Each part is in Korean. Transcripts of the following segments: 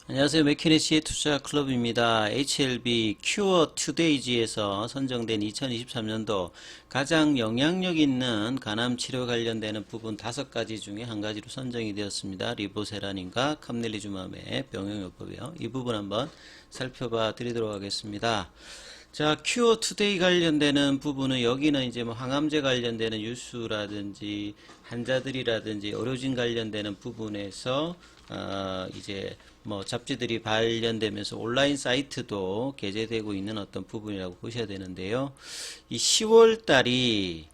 안녕하세요. 맥키네시의 투자 클럽입니다. HLB 큐어 투데이지에서 선정된 2023년도 가장 영향력 있는 간암 치료 관련되는 부분 5가지 중에 한 가지로 선정이 되었습니다. 리보세라닌과 캄넬리주맘의 병용요법이요. 이 부분 한번 살펴봐 드리도록 하겠습니다. 자, 큐어 투데이 관련되는 부분은 여기는 이제 뭐 항암제 관련되는 뉴스라든지 환자들이라든지 의료진 관련되는 부분에서 이제 뭐 잡지들이 관련되면서 온라인 사이트도 게재되고 있는 어떤 부분이라고 보셔야 되는데요. 이 10월 달이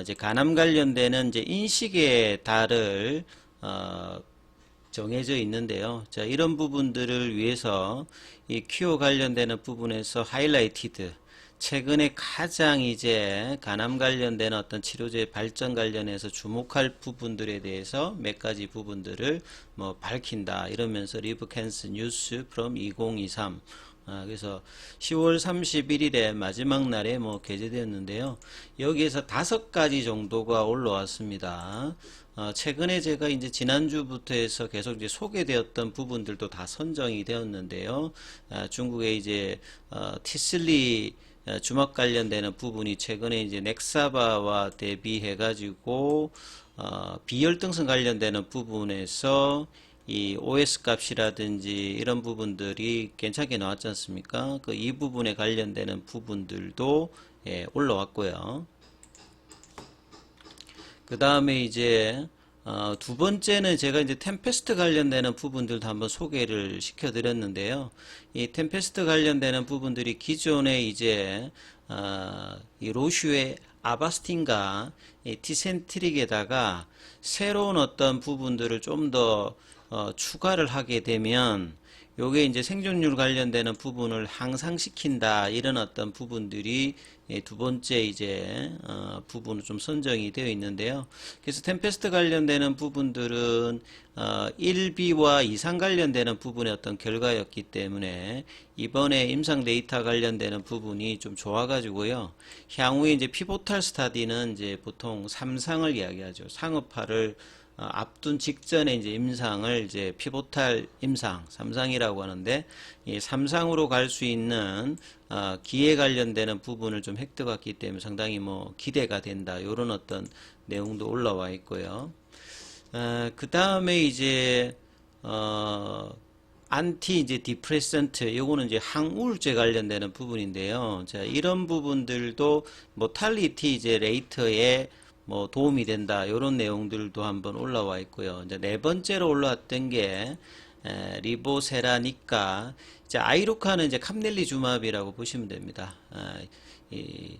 이제 간암 관련되는 이제 인식의 달을 정해져 있는데요. 자, 이런 부분들을 위해서 이 큐어 관련되는 부분에서 하이라이티드 최근에 가장 이제 간암 관련된 어떤 치료제 발전 관련해서 주목할 부분들에 대해서 몇 가지 부분들을 뭐 밝힌다 이러면서 리브 캔스 뉴스 프롬 2023 그래서 10월 31일에 마지막 날에 뭐 게재되었는데요. 여기에서 5가지 정도가 올라왔습니다. 최근에 제가 이제 지난주부터 해서 계속 이제 소개되었던 부분들도 다 선정이 되었는데요. 중국의 이제 티슬리 주막 관련되는 부분이 최근에 이제 넥사바와 대비해 가지고 비혈등성 관련되는 부분에서 이 OS 값이라든지 이런 부분들이 괜찮게 나왔지 않습니까? 이 부분에 관련되는 부분들도 올라왔고요. 그 다음에 이제 두 번째는 제가 이제 템페스트 관련되는 부분들도 한번 소개를 시켜드렸는데요. 이 템페스트 관련되는 부분들이 기존에 이제 이 로슈의 아바스틴과 이 티센트릭에다가 새로운 어떤 부분들을 좀 더 추가를 하게 되면 요게 이제 생존율 관련되는 부분을 향상시킨다 이런 어떤 부분들이 두 번째 이제 부분으로 좀 선정이 되어 있는데요. 그래서 템페스트 관련되는 부분들은 1B와 이상 관련되는 부분의 어떤 결과였기 때문에 이번에 임상 데이터 관련되는 부분이 좀 좋아가지고요. 향후에 이제 피보탈 스타디는 이제 보통 3상을 이야기하죠. 상업화를 앞둔 직전에 이제 임상을 이제 피보탈 임상 3상이라고 하는데 이 3상으로 갈 수 있는 기회 관련되는 부분을 좀 획득했기 때문에 상당히 뭐 기대가 된다 이런 어떤 내용도 올라와 있고요. 그 다음에 이제 안티 이제 디프레센트 요거는 이제 항우울제 관련되는 부분인데요. 자, 이런 부분들도 모탈리티 이제 레이트에 뭐 도움이 된다 이런 내용들도 한번 올라와 있고요. 이제 네 번째로 올라왔던 게 리보세라니까 이제 아이루카는 이제 캄넬리주맙이라고 보시면 됩니다. 이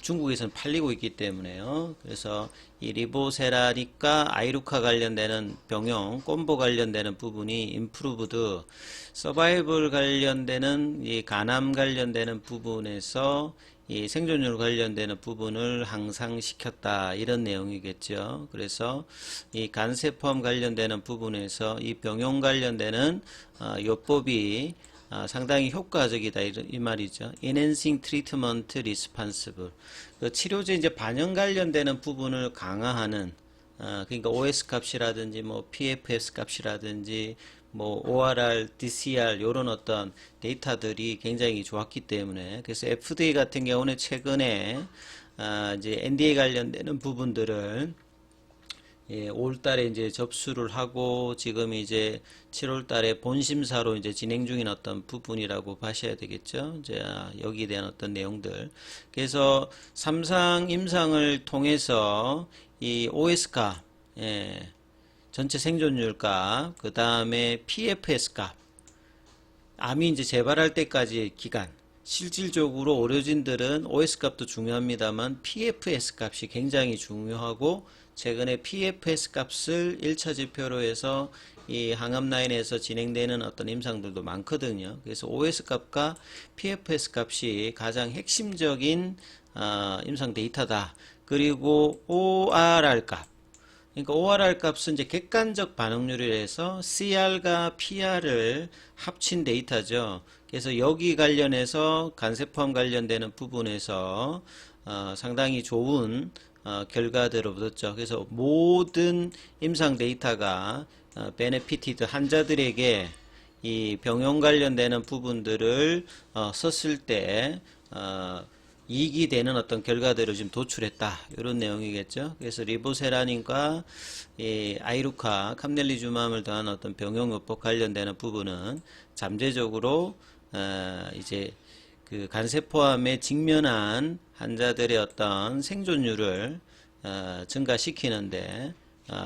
중국에서는 팔리고 있기 때문에요. 그래서 이 리보세라니까 아이루카 관련되는 병용, 콤보 관련되는 부분이 임프루브드, 서바이벌 관련되는 이 간암 관련되는 부분에서 이 생존율 관련되는 부분을 향상시켰다 이런 내용이겠죠. 그래서 이 간세포암 관련되는 부분에서 이 병용 관련되는 요법이 상당히 효과적이다 이 말이죠. Enhancing Treatment Responsible. 그 치료제 이제 반영 관련되는 부분을 강화하는 그러니까 OS 값이라든지 뭐 PFS 값이라든지 뭐 ORR, DCR 이런 어떤 데이터들이 굉장히 좋았기 때문에 그래서 FDA 같은 경우는 최근에 이제 NDA 관련되는 부분들을 5월 달에 이제 접수를 하고 지금 이제 7월 달에 본심사로 이제 진행 중인 어떤 부분이라고 봐셔야 되겠죠. 자, 여기에 대한 어떤 내용들. 그래서 3상 임상을 통해서 이 OS 값, 전체 생존율 값, 그 다음에 PFS 값, 암이 이제 재발할 때까지 기간, 실질적으로 의료진들은 OS 값도 중요합니다만 PFS 값이 굉장히 중요하고 최근에 PFS 값을 1차 지표로 해서 이 항암 라인에서 진행되는 어떤 임상들도 많거든요. 그래서 OS 값과 PFS 값이 가장 핵심적인 임상 데이터다. 그리고 ORR 값. 그러니까 ORR 값은 이제 객관적 반응률이라서 CR과 PR을 합친 데이터죠. 그래서 여기 관련해서 간세포암 관련되는 부분에서 상당히 좋은 결과들을 얻었죠. 그래서 모든 임상 데이터가 베네피티드 환자들에게 이 병용 관련되는 부분들을 썼을 때 이익이 되는 어떤 결과들을 지금 도출했다. 이런 내용이겠죠. 그래서 리보세라닌과 이 아이루카, 캄넬리주맘을 더한 어떤 병용요법 관련되는 부분은 잠재적으로 이제 그 간세포암에 직면한 환자들의 어떤 생존율을 증가시키는데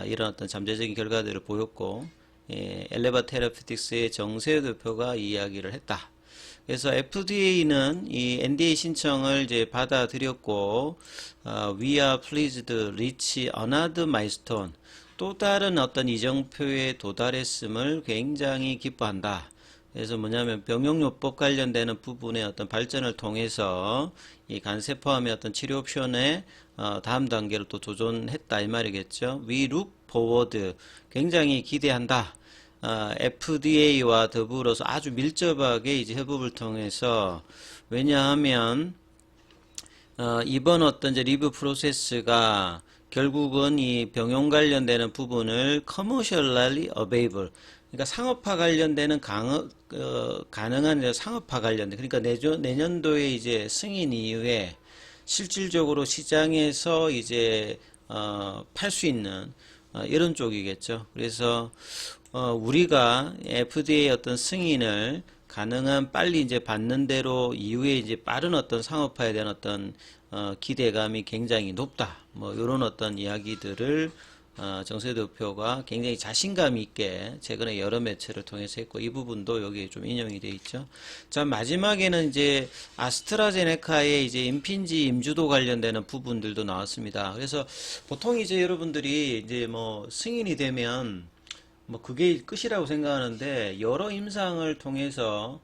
이런 어떤 잠재적인 결과들을 보였고, 엘레바 테라피틱스의 정세호 대표가 이 이야기를 했다. 그래서 FDA는 이 NDA 신청을 이제 받아들였고, we are pleased to reach another milestone. 또 다른 어떤 이정표에 도달했음을 굉장히 기뻐한다. 그래서 뭐냐면 병용요법 관련되는 부분의 어떤 발전을 통해서 이 간세포암의 어떤 치료 옵션에 다음 단계로 또 도전했다 이 말이겠죠. We look forward. 굉장히 기대한다. FDA와 더불어서 아주 밀접하게 이제 협업을 통해서, 왜냐하면 이번 어떤 이제 리뷰 프로세스가 결국은 이 병용 관련되는 부분을 commercially available, 그러니까 상업화 관련되는 가능한 상업화 관련된, 그러니까 내년도에 이제 승인 이후에 실질적으로 시장에서 이제 팔 수 있는 이런 쪽이겠죠. 그래서 우리가 FDA 어떤 승인을 가능한 빨리 이제 받는 대로 이후에 이제 빠른 어떤 상업화에 대한 어떤 기대감이 굉장히 높다. 뭐 이런 어떤 이야기들을 정세 대표가 굉장히 자신감 있게 최근에 여러 매체를 통해서 했고, 이 부분도 여기에 좀 인용이 되어 있죠. 자, 마지막에는 이제 아스트라제네카의 이제 임핀지 임주도 관련되는 부분들도 나왔습니다. 그래서 보통 이제 여러분들이 이제 뭐 승인이 되면 뭐 그게 끝이라고 생각하는데, 여러 임상을 통해서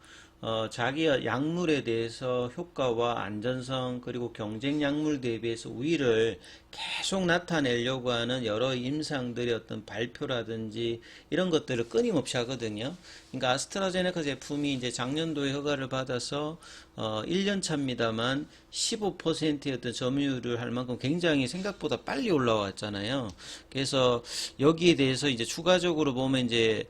자기 약물에 대해서 효과와 안전성 그리고 경쟁 약물 대비해서 우위를 계속 나타내려고 하는 여러 임상들의 어떤 발표라든지 이런 것들을 끊임없이 하거든요. 그러니까 아스트라제네카 제품이 이제 작년도에 허가를 받아서 1년 차입니다만 15%의 어떤 점유율을 할 만큼 굉장히 생각보다 빨리 올라왔잖아요. 그래서 여기에 대해서 이제 추가적으로 보면 이제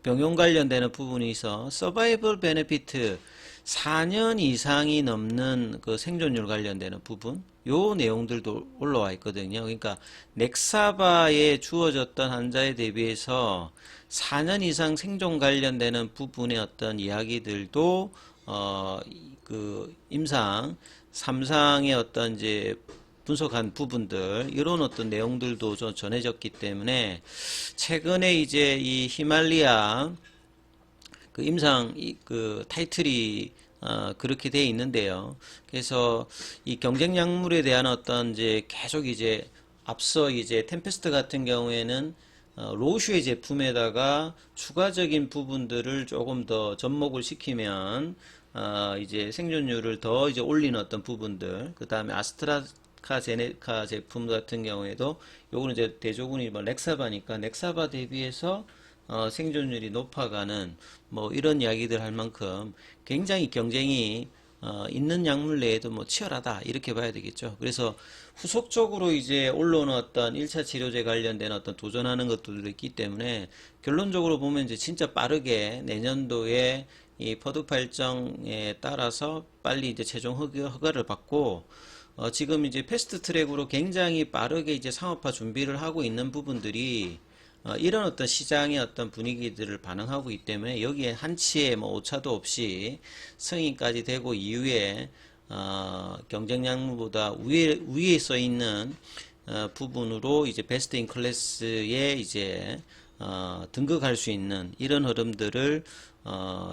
병용 관련되는 부분이 있어 서바이벌 베네피트 4년 이상이 넘는 그 생존율 관련되는 부분, 요 내용들도 올라와 있거든요. 그러니까 넥사바에 주어졌던 환자에 대비해서 4년 이상 생존 관련되는 부분의 어떤 이야기들도 그 임상 3상의 어떤 이제 분석한 부분들, 이런 어떤 내용들도 좀 전해졌기 때문에 최근에 이제 이 히말리아 그 임상 그 타이틀이 그렇게 돼 있는데요. 그래서 이 경쟁 약물에 대한 어떤 이제 계속 이제 앞서 이제 템페스트 같은 경우에는 로슈의 제품에다가 추가적인 부분들을 조금 더 접목을 시키면 이제 생존율을 더 이제 올리는 어떤 부분들, 그 다음에 아스트라제네카 제품 같은 경우에도 요거는 이제 대조군이 뭐 렉사바니까 넥사바 대비해서 생존율이 높아가는 뭐 이런 이야기들 할 만큼 굉장히 경쟁이 있는 약물 내에도 뭐 치열하다 이렇게 봐야 되겠죠. 그래서 후속적으로 이제 올라오는 어떤 1차 치료제 관련된 어떤 도전하는 것들도 있기 때문에 결론적으로 보면 이제 진짜 빠르게 내년도에 이 퍼드파 일정에 따라서 빨리 이제 최종 허가를 받고 지금 이제 패스트 트랙으로 굉장히 빠르게 이제 상업화 준비를 하고 있는 부분들이 이런 어떤 시장의 어떤 분위기들을 반영하고 있기 때문에 여기에 한치의 뭐 오차도 없이 승인까지 되고 이후에 경쟁 약물보다 위에 써 있는 부분으로 이제 베스트 인 클래스에 이제 등극할 수 있는 이런 흐름들을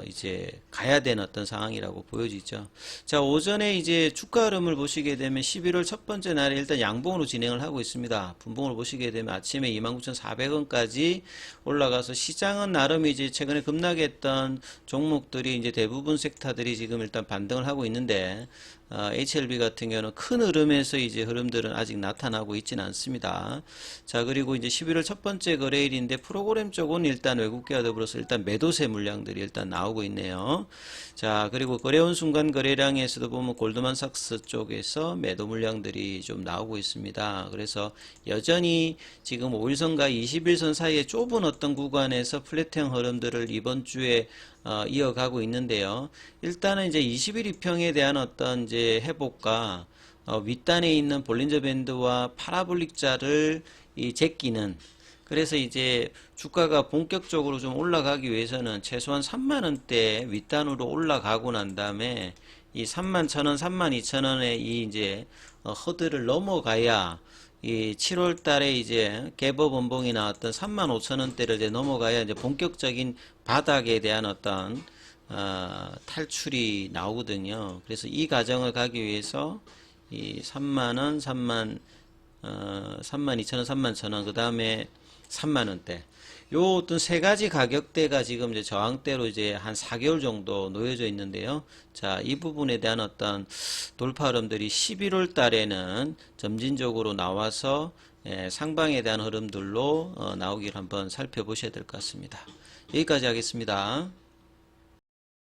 이제 가야 되는 어떤 상황이라고 보여지죠. 자, 오전에 이제 주가 흐름을 보시게 되면 11월 첫 번째 날에 일단 양봉으로 진행을 하고 있습니다. 분봉을 보시게 되면 아침에 29,400원까지 올라가서 시장은 나름 이제 최근에 급락했던 종목들이 이제 대부분 섹터들이 지금 일단 반등을 하고 있는데 HLB 같은 경우는 큰 흐름에서 이제 흐름들은 아직 나타나고 있지는 않습니다. 자, 그리고 이제 11월 첫 번째 거래일인데 프로그램 쪽은 일단 외국계와 더불어서 일단 매도세 물량들이 흐름들이 일단 나오고 있네요. 자, 그리고 거래원 순간 거래량에서도 보면 골드만삭스 쪽에서 매도 물량들이 좀 나오고 있습니다. 그래서 여전히 지금 5일선과 21선 사이에 좁은 어떤 구간에서 플랫형 흐름들을 이번 주에 이어가고 있는데요. 일단은 이제 21 이평에 대한 어떤 이제 회복과 윗단에 있는 볼린저 밴드와 파라볼릭자를 제끼는, 그래서 이제 주가가 본격적으로 좀 올라가기 위해서는 최소한 3만원대 윗단으로 올라가고 난 다음에 이 31,000원, 32,000원의 이 이제 허들을 넘어가야 이 7월 달에 이제 갭업 원봉이 나왔던 35,000원대를 이제 넘어가야 이제 본격적인 바닥에 대한 어떤 탈출이 나오거든요. 그래서 이 과정을 가기 위해서 이 3만원, 32,000원, 31,000원, 그 다음에 3만원대. 요 어떤 세 가지 가격대가 지금 이제 저항대로 이제 한 4개월 정도 놓여져 있는데요. 자, 이 부분에 대한 어떤 돌파 흐름들이 11월 달에는 점진적으로 나와서 상방에 대한 흐름들로 나오기를 한번 살펴보셔야 될 것 같습니다. 여기까지 하겠습니다.